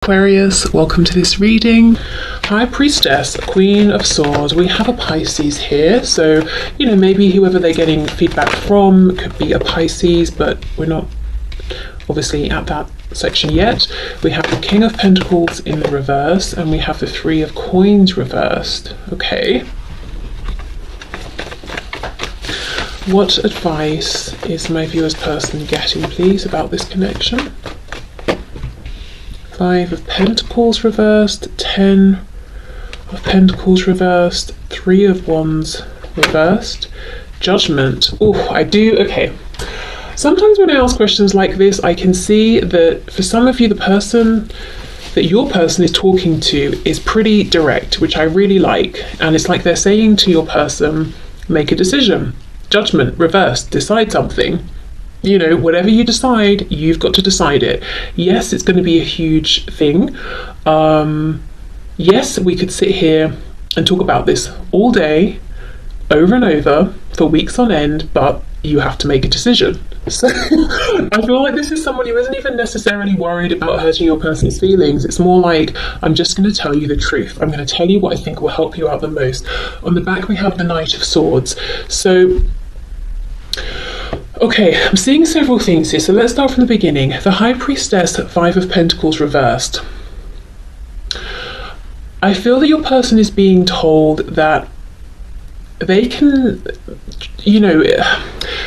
Aquarius, welcome to this reading. High Priestess, Queen of Swords. We have a Pisces here, so maybe whoever they're getting feedback from could be a Pisces, but we're not obviously at that section yet. We have the King of Pentacles in the reverse, and we have the Three of Coins reversed. Okay. What advice is my viewer's person getting, please, about this connection? Five of Pentacles reversed, 10 of Pentacles reversed, 3 of Wands reversed, Judgment. Oh, okay. Sometimes when I ask questions like this, I can see that for some of you, the person that your person is talking to is pretty direct, which I really like. And it's like they're saying to your person, make a decision. Judgment, reversed, decide something. Whatever you decide, you've got to decide it. Yes, it's going to be a huge thing. Yes, we could sit here and talk about this all day, over and over, for weeks on end, but you have to make a decision. So I feel like this is someone who isn't even necessarily worried about hurting your person's feelings. It's more like, I'm just going to tell you the truth. I'm going to tell you what I think will help you out the most. On the back, we have the Knight of Swords. So okay, I'm seeing several things here, so let's start from the beginning. The High Priestess, 5 of Pentacles reversed. I feel that your person is being told that they can,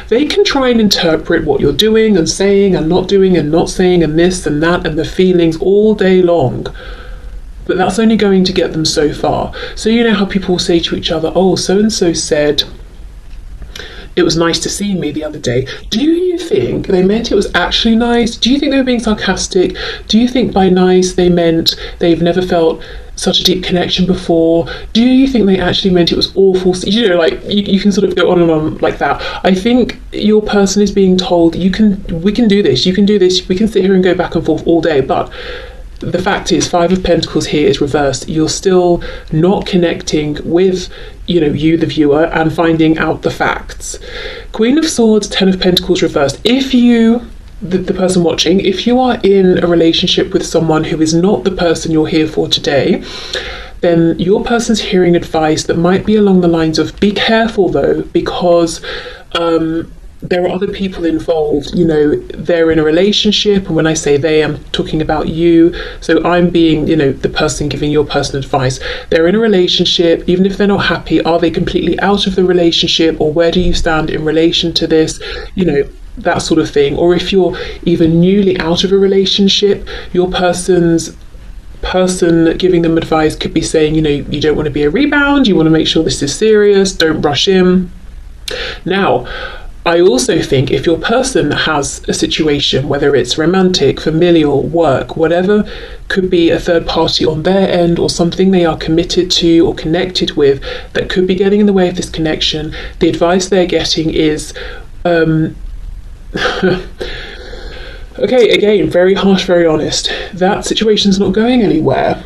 they can try and interpret what you're doing and saying and not doing and not saying and this and that and the feelings all day long. But that's only going to get them so far. So you know how people say to each other, oh, so-and-so said, it was nice to see me the other day. Do you think they meant it was actually nice? Do you think they were being sarcastic? Do you think by nice they meant they've never felt such a deep connection before? Do you think they actually meant it was awful? You can sort of go on and on like that. I think your person is being told, we can do this, you can do this, we can sit here and go back and forth all day, but the fact is, 5 of Pentacles here is reversed. You're still not connecting with, you, the viewer, and finding out the facts. Queen of Swords, 10 of Pentacles reversed. If you, the person watching, if you are in a relationship with someone who is not the person you're here for today, then your person's hearing advice that might be along the lines of, be careful though, because there are other people involved. They're in a relationship, and when I say they, I'm talking about you. So I'm being, the person giving your person advice. They're in a relationship. Even if they're not happy, are they completely out of the relationship, or where do you stand in relation to this? That sort of thing. Or if you're even newly out of a relationship, your person giving them advice could be saying, you don't want to be a rebound, you want to make sure this is serious, don't rush in. Now, I also think if your person has a situation, whether it's romantic, familial, work, whatever, could be a third party on their end or something they are committed to or connected with that could be getting in the way of this connection, the advice they're getting is, okay, again, very harsh, very honest, that situation's not going anywhere.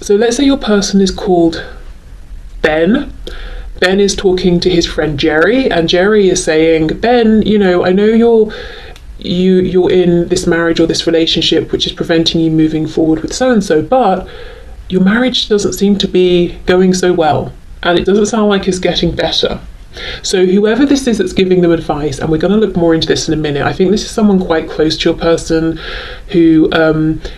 So let's say your person is called Ben. Ben is talking to his friend Jerry, and Jerry is saying, Ben, I know you're in this marriage or this relationship which is preventing you moving forward with so-and-so, but your marriage doesn't seem to be going so well, and it doesn't sound like it's getting better. So whoever this is that's giving them advice, and we're going to look more into this in a minute, I think this is someone quite close to your person who,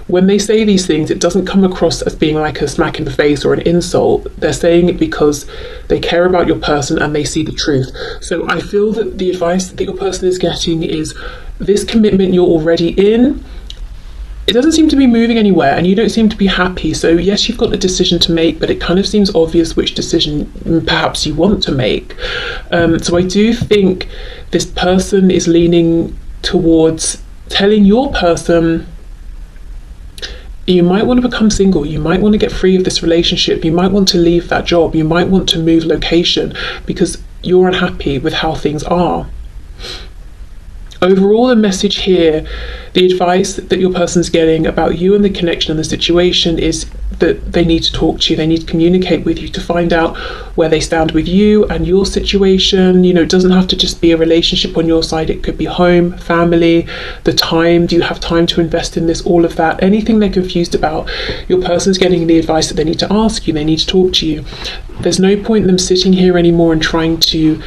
when they say these things, it doesn't come across as being like a smack in the face or an insult. They're saying it because they care about your person and they see the truth. So I feel that the advice that your person is getting is, this commitment you're already in, it doesn't seem to be moving anywhere, and you don't seem to be happy. So yes, you've got a decision to make, but it kind of seems obvious which decision perhaps you want to make. So I do think this person is leaning towards telling your person, you might want to become single, you might want to get free of this relationship, you might want to leave that job, you might want to move location because you're unhappy with how things are. Overall, the message here, the advice that your person's getting about you and the connection and the situation is, that they need to talk to you, they need to communicate with you to find out where they stand with you and your situation. You know, it doesn't have to just be a relationship on your side, it could be home, family, the time, do you have time to invest in this, all of that. Anything they're confused about, your person's getting the advice that they need to ask you, they need to talk to you. There's no point in them sitting here anymore and trying to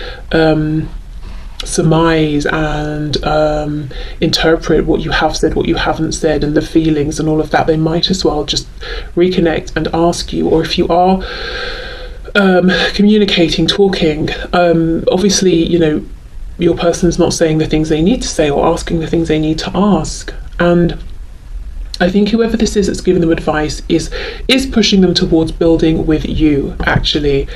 surmise and interpret what you have said, what you haven't said, and the feelings and all of that. They might as well just reconnect and ask you. Or if you are communicating, talking, obviously, you know, your person's not saying the things they need to say or asking the things they need to ask. And I think whoever this is that's giving them advice is pushing them towards building with you, actually.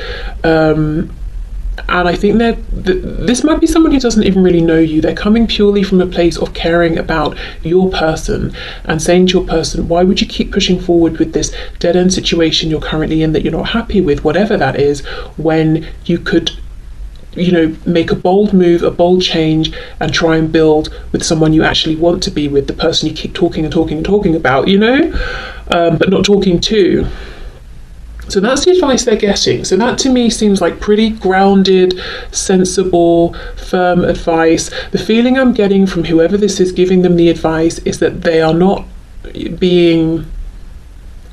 And I think that this might be someone who doesn't even really know you. They're coming purely from a place of caring about your person and saying to your person, why would you keep pushing forward with this dead-end situation you're currently in that you're not happy with, whatever that is, when you could, you know, make a bold move, a bold change, and try and build with someone you actually want to be with, the person you keep talking and talking and talking about, you know, but not talking to. So that's the advice they're getting. So that to me seems like pretty grounded, sensible, firm advice. The feeling I'm getting from whoever this is giving them the advice is that they are not being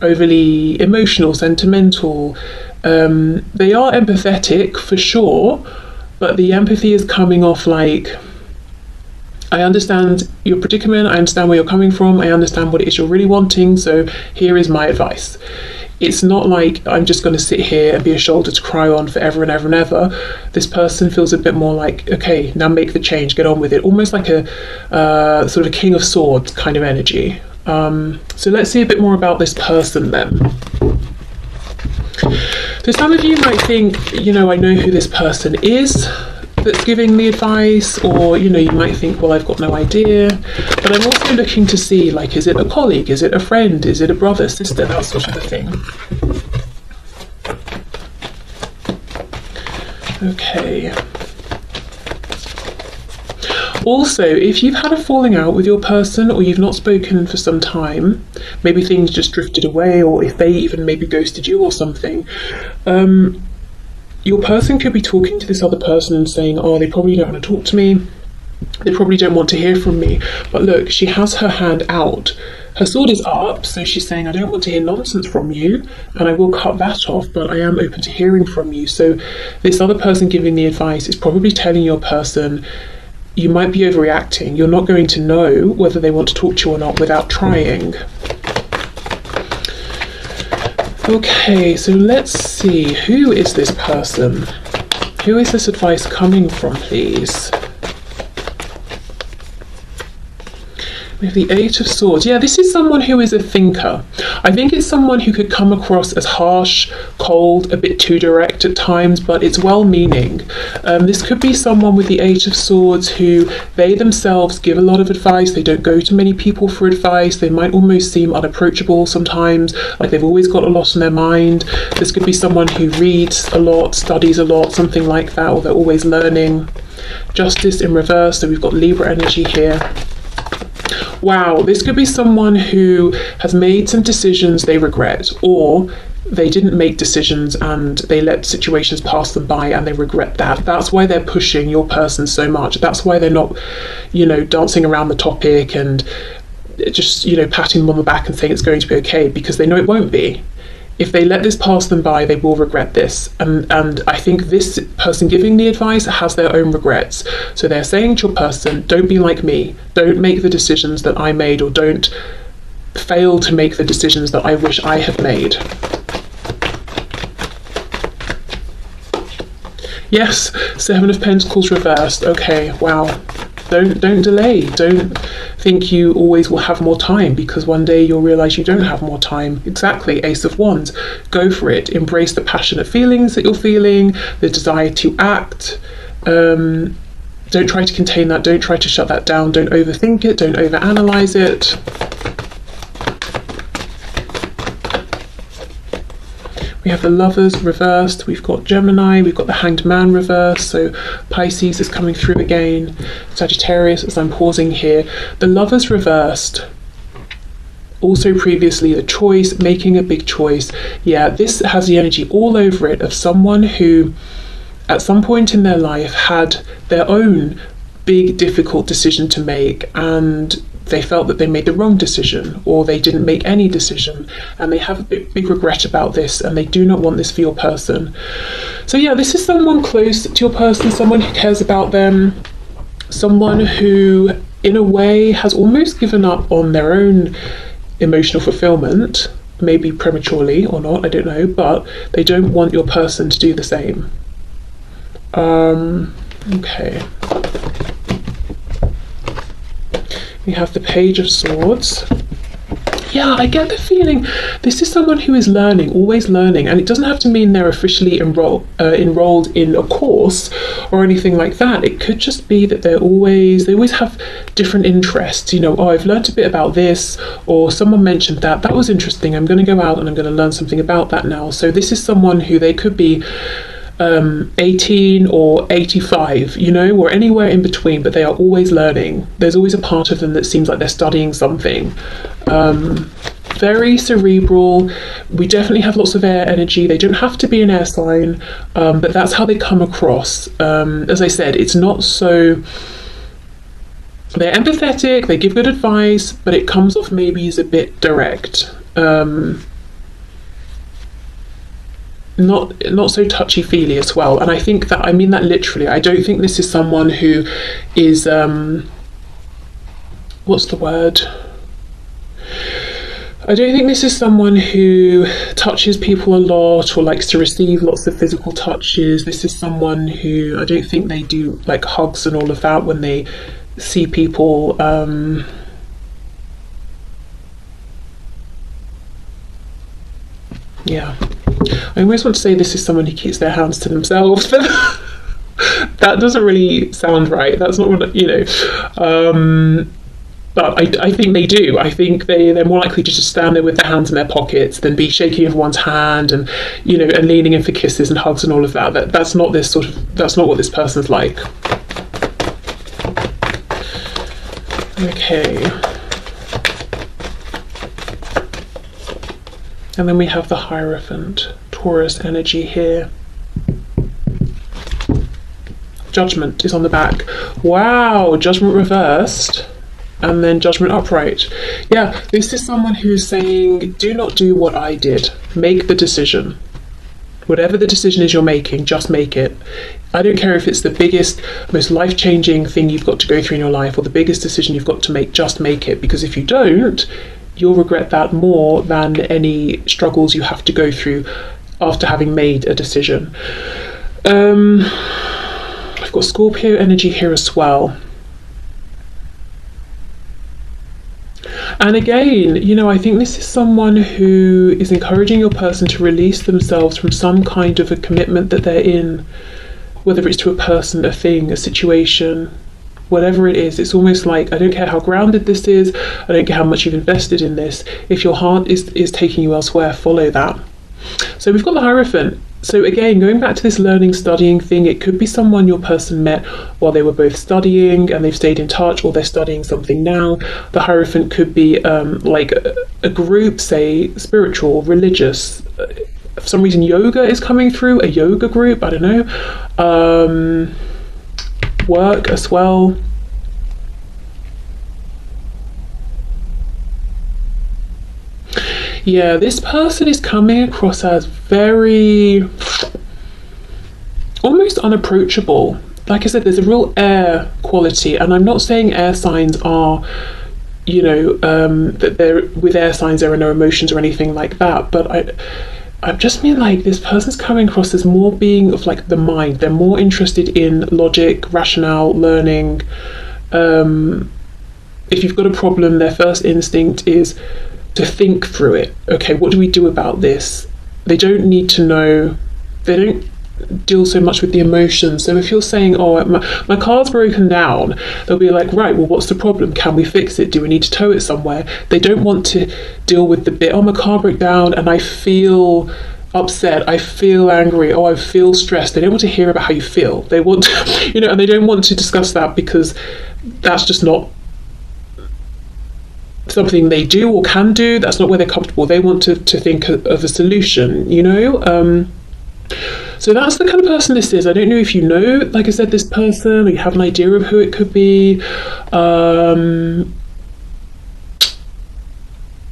overly emotional, sentimental. They are empathetic for sure, but the empathy is coming off like, I understand your predicament, I understand where you're coming from, I understand what it is you're really wanting, so here is my advice. It's not like I'm just going to sit here and be a shoulder to cry on forever and ever and ever. This person feels a bit more like, okay, now make the change, get on with it. Almost like a sort of a King of Swords kind of energy. So let's see a bit more about this person then. So some of you might think, you know, I know who this person is that's giving the advice, or, you know, you might think, well, I've got no idea. But I'm also looking to see, like, is it a colleague, is it a friend, is it a brother, sister, that sort of a thing. Okay. Also, if you've had a falling out with your person, or you've not spoken for some time, maybe things just drifted away, or if they even maybe ghosted you or something, your person could be talking to this other person and saying, oh, they probably don't want to talk to me, they probably don't want to hear from me. But look, she has her hand out. Her sword is up, so she's saying, I don't want to hear nonsense from you, and I will cut that off, but I am open to hearing from you. So this other person giving the advice is probably telling your person, you might be overreacting. You're not going to know whether they want to talk to you or not without trying. Okay, so let's see, who is this person? Who is this advice coming from, please? We have the Eight of Swords. Yeah, this is someone who is a thinker. I think it's someone who could come across as harsh, cold, a bit too direct at times, but it's well-meaning. This could be someone with the Eight of Swords who they themselves give a lot of advice. They don't go to many people for advice. They might almost seem unapproachable sometimes, like they've always got a lot on their mind. This could be someone who reads a lot, studies a lot, something like that, or they're always learning. Justice in reverse, so we've got Libra energy here. Wow, this could be someone who has made some decisions they regret, or they didn't make decisions and they let situations pass them by and they regret that. That's why they're pushing your person so much. That's why they're not, you know, dancing around the topic and just, you know, patting them on the back and saying it's going to be okay, because they know it won't be. If they let this pass them by, they will regret this. And I think this person giving the advice has their own regrets. So they're saying to your person, don't be like me. Don't make the decisions that I made, or don't fail to make the decisions that I wish I had made. Yes, Seven of Pentacles reversed. Okay, wow. Don't delay. Don't think you always will have more time, because one day you'll realize you don't have more time. Exactly, Ace of Wands. Go for it. Embrace the passionate feelings that you're feeling, the desire to act. Don't try to contain that. Don't try to shut that down. Don't overthink it. Don't overanalyze it. We have the Lovers reversed, we've got Gemini, we've got the Hanged Man reversed, so Pisces is coming through again, Sagittarius, as I'm pausing here. The Lovers reversed, Also previously a choice, making a big choice. Yeah, this has the energy all over it of someone who at some point in their life had their own big difficult decision to make, and they felt that they made the wrong decision, or they didn't make any decision, and they have a big regret about this, and they do not want this for your person. So yeah, this is someone close to your person, someone who cares about them, someone who in a way has almost given up on their own emotional fulfillment, maybe prematurely or not, I don't know, but they don't want your person to do the same. Okay. We have the Page of Swords. Yeah, I get the feeling this is someone who is learning, always learning, and it doesn't have to mean they're officially enrolled in a course or anything like that. It could just be that they always have different interests. You know, oh, I've learned a bit about this, or someone mentioned that was interesting. I'm going to go out and I'm going to learn something about that now. So this is someone who they could be 18 or 85, you know, or anywhere in between, but they are always learning. There's always a part of them that seems like they're studying something. Very cerebral. We definitely have lots of air energy. They don't have to be an air sign, but that's how they come across. As I said, it's not so... They're empathetic, they give good advice, but it comes off maybe as a bit direct. Not so touchy-feely as well, and I think that I mean that literally. I don't think this is someone who is what's the word? I don't think this is someone who touches people a lot or likes to receive lots of physical touches. This is someone who I don't think they do like hugs and all of that when they see people. Yeah. I always want to say this is someone who keeps their hands to themselves, but that doesn't really sound right. That's not what, you know. But I think they do. I think they're more likely to just stand there with their hands in their pockets than be shaking everyone's hand and, you know, and leaning in for kisses and hugs and all of that. That's not what this person's like. Okay. And then we have the Hierophant, Taurus energy here. Judgment is on the back. Wow, Judgment reversed and then Judgment upright. Yeah, this is someone who's saying, do not do what I did. Make the decision. Whatever the decision is you're making, just make it. I don't care if it's the biggest, most life-changing thing you've got to go through in your life or the biggest decision you've got to make, just make it. Because if you don't, you'll regret that more than any struggles you have to go through after having made a decision. I've got Scorpio energy here as well. And again, you know, I think this is someone who is encouraging your person to release themselves from some kind of a commitment that they're in, whether it's to a person, a thing, a situation, whatever it is. It's almost like, I don't care how grounded this is, I don't care how much you've invested in this, if your heart is taking you elsewhere, follow that. So we've got the Hierophant. So again, going back to this learning, studying thing, it could be someone your person met while they were both studying and they've stayed in touch, or they're studying something now. The Hierophant could be like a group, say spiritual, religious. For some reason yoga is coming through, a yoga group, I don't know. Work as well. Yeah, this person is coming across as very almost unapproachable. Like I said, there's a real air quality, and I'm not saying air signs are, you know, that they're with air signs there are no emotions or anything like that, but I just mean like this person's coming across as more being of like the mind. They're more interested in logic, rationale, learning. If you've got a problem, their first instinct is to think through it. Okay, what do we do about this? They don't need to know, they don't deal so much with the emotions. So if you're saying, oh, my car's broken down, they'll be like, right, well, what's the problem? Can we fix it? Do we need to tow it somewhere? They don't want to deal with the bit, oh, my car broke down and I feel upset, I feel angry, oh, I feel stressed. They don't want to hear about how you feel. They want to, you know, and they don't want to discuss that because that's just not something they do or can do. That's not where they're comfortable. They want to think of a solution, you know. So that's the kind of person this is. I don't know if you know, like I said, this person, or you have an idea of who it could be.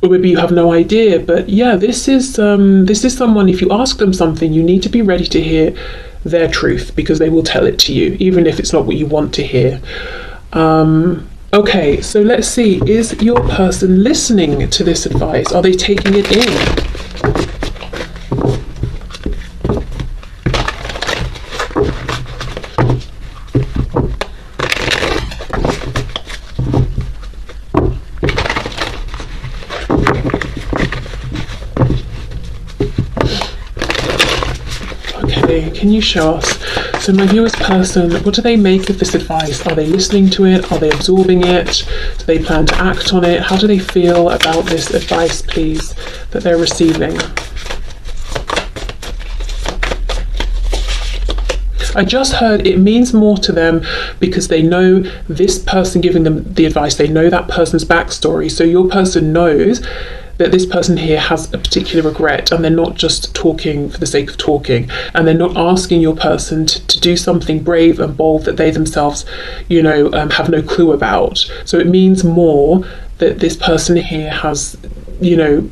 Or maybe you have no idea, but yeah, this is someone, if you ask them something, you need to be ready to hear their truth, because they will tell it to you, even if it's not what you want to hear. Okay, so let's see, is your person listening to this advice? Are they taking it in? Can you show us? So my viewer's person, what do they make of this advice? Are they listening to it? Are they absorbing it? Do they plan to act on it? How do they feel about this advice, please, that they're receiving? I just heard it means more to them because they know this person giving them the advice, they know that person's backstory. So your person knows that this person here has a particular regret, and they're not just talking for the sake of talking, and they're not asking your person to do something brave and bold that they themselves, you know, have no clue about. So it means more that this person here has, you know,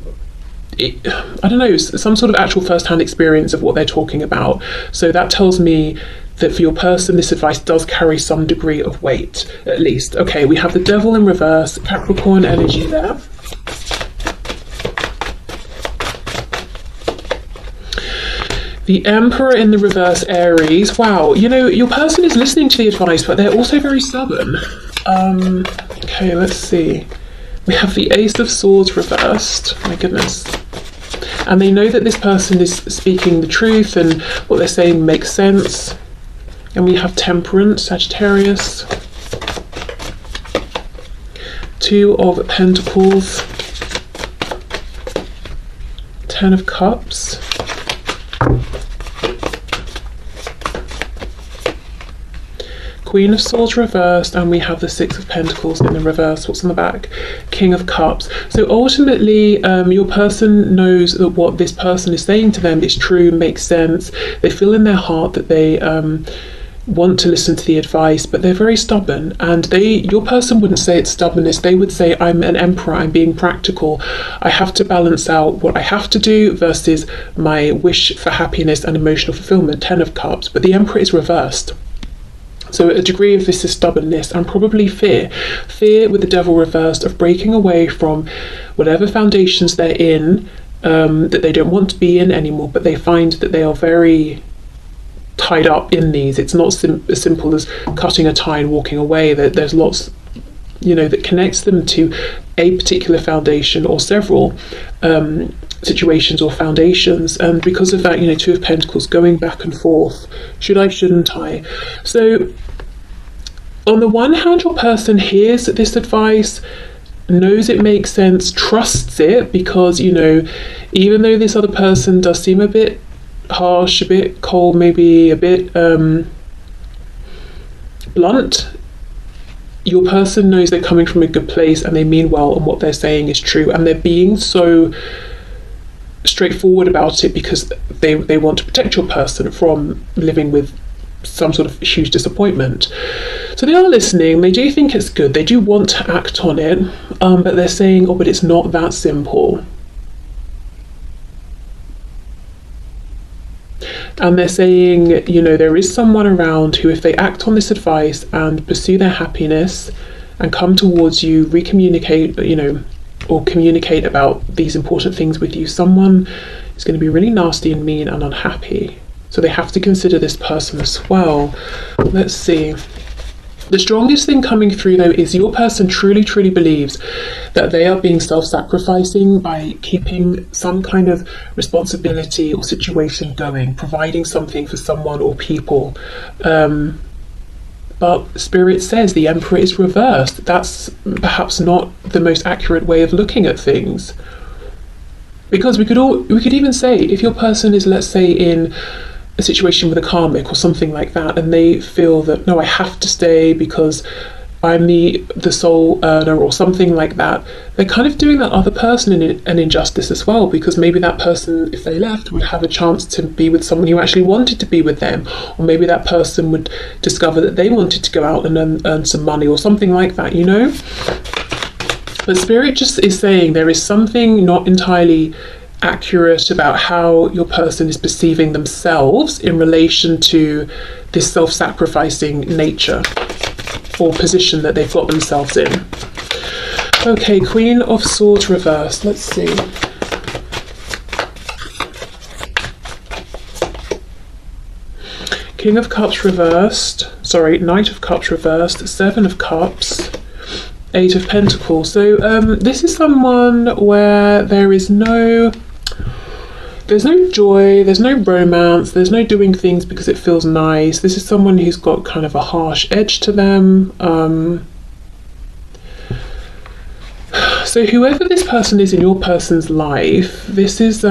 I don't know, some sort of actual first-hand experience of what they're talking about. So that tells me that for your person, this advice does carry some degree of weight, at least. Okay, we have the Devil in reverse, Capricorn energy there. The Emperor in the reverse, Aries. Wow, you know, your person is listening to the advice, but they're also very stubborn. Okay, let's see. We have the Ace of Swords reversed. My goodness. And they know that this person is speaking the truth and what they're saying makes sense. And we have Temperance, Sagittarius. Two of Pentacles. Ten of Cups. Queen of Swords reversed, and we have the Six of Pentacles in the reverse. What's on the back? King of Cups. So ultimately, your person knows that what this person is saying to them is true, makes sense. They feel in their heart that they want to listen to the advice, but they're very stubborn. And your person wouldn't say it's stubbornness. They would say, I'm an emperor, I'm being practical. I have to balance out what I have to do versus my wish for happiness and emotional fulfillment. 10 of Cups. But the Emperor is reversed. So a degree of this is stubbornness and probably fear. Fear with the Devil reversed of breaking away from whatever foundations they're in, that they don't want to be in anymore, but they find that they are very tied up in these. It's not as simple as cutting a tie and walking away. There's lots, you know, that connects them to a particular foundation or several situations or foundations, and because of that, you know, Two of Pentacles going back and forth. Should I, shouldn't I? So on the one hand, your person hears this advice, knows it makes sense, trusts it, because, you know, even though this other person does seem a bit harsh, a bit cold, maybe a bit blunt, your person knows they're coming from a good place and they mean well, and what they're saying is true, and they're being so straightforward about it because they want to protect your person from living with some sort of huge disappointment. So they are listening, they do think it's good, they do want to act on it, but they're saying, oh, but it's not that simple. And they're saying, you know, there is someone around who, if they act on this advice and pursue their happiness and come towards you, recommunicate, you know, or communicate about these important things with you, someone is going to be really nasty and mean and unhappy. So they have to consider this person as well. Let's see. The strongest thing coming through, though, is your person truly, truly believes that they are being self-sacrificing by keeping some kind of responsibility or situation going, providing something for someone or people. But Spirit says the Emperor is reversed. That's perhaps not the most accurate way of looking at things. Because we could even say, if your person is, let's say, in a situation with a karmic or something like that, and they feel that, no, I have to stay because I'm the sole earner or something like that, they're kind of doing that other person an injustice as well, because maybe that person, if they left, would have a chance to be with someone who actually wanted to be with them, or maybe that person would discover that they wanted to go out and earn some money or something like that, you know. But Spirit just is saying there is something not entirely accurate about how your person is perceiving themselves in relation to this self-sacrificing nature or position that they've got themselves in. Okay, Queen of Swords reversed. Let's see. King of Cups reversed. Sorry, Knight of Cups reversed. Seven of Cups. Eight of Pentacles. So this is someone where there's no joy, there's no romance, there's no doing things because it feels nice. This is someone who's got kind of a harsh edge to them. So whoever this person is in your person's life, this is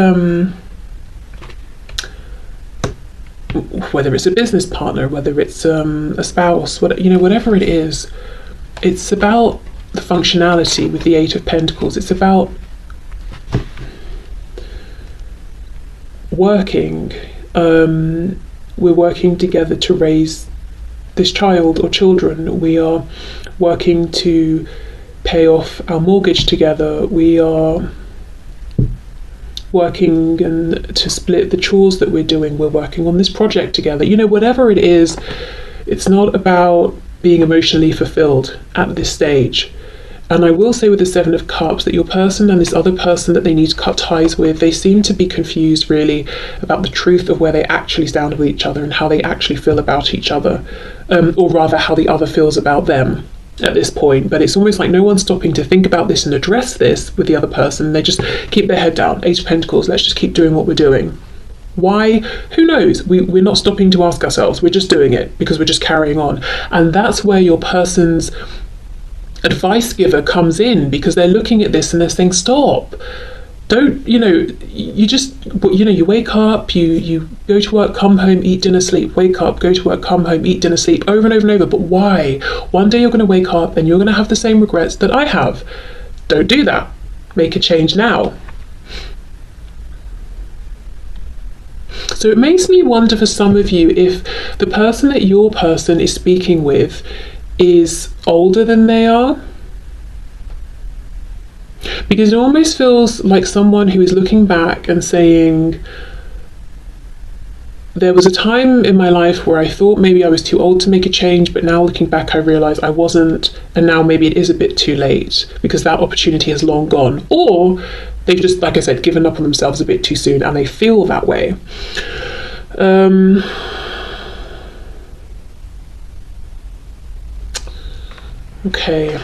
whether it's a business partner, whether it's a spouse, whatever it is, it's about the functionality with the Eight of Pentacles. It's about working. We're working together to raise this child or children. We are working to pay off our mortgage together. We are working to split the chores that we're doing. We're working on this project together. Whatever it is, it's not about being emotionally fulfilled at this stage. And I will say with the Seven of Cups that your person and this other person that they need to cut ties with, they seem to be confused really about the truth of where they actually stand with each other and how they actually feel about each other, or rather how the other feels about them at this point. But it's almost like no one's stopping to think about this and address this with the other person. They just keep their head down. Eight of Pentacles, let's just keep doing what we're doing. Why? Who knows? We're not stopping to ask ourselves. We're just doing it because we're just carrying on. And that's where your person's advice giver comes in, because they're looking at this and they're saying, stop. Don't, you wake up, you go to work, come home, eat dinner, sleep, wake up, go to work, come home, eat dinner, sleep, over and over and over. But why? One day you're going to wake up and you're going to have the same regrets that I have. Don't do that. Make a change now. So it makes me wonder for some of you if the person that your person is speaking with is older than they are. Because it almost feels like someone who is looking back and saying, there was a time in my life where I thought maybe I was too old to make a change, but now looking back I realise I wasn't, and now maybe it is a bit too late because that opportunity has long gone. Or they've just, like I said, given up on themselves a bit too soon and they feel that way. Okay.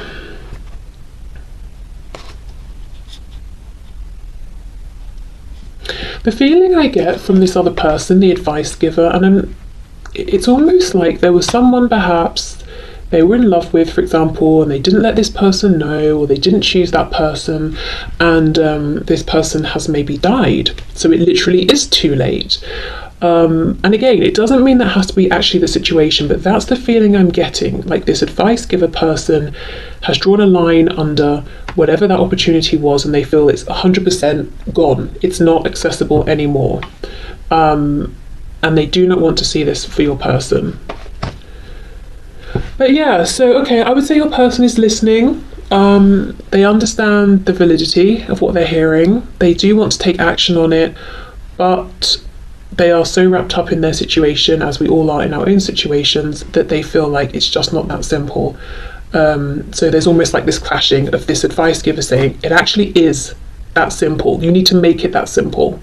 The feeling I get from this other person, the advice giver, and it's almost like there was someone perhaps they were in love with, for example, and they didn't let this person know, or they didn't choose that person, and this person has maybe died. So it literally is too late. And again, it doesn't mean that has to be actually the situation, but that's the feeling I'm getting. Like this advice giver person has drawn a line under whatever that opportunity was, and they feel it's 100% gone. It's not accessible anymore. And they do not want to see this for your person. But yeah, so okay, I would say your person is listening. They understand the validity of what they're hearing. They do want to take action on it, but they are so wrapped up in their situation, as we all are in our own situations, that they feel like it's just not that simple. So there's almost like this clashing of this advice giver saying, it actually is that simple. You need to make it that simple.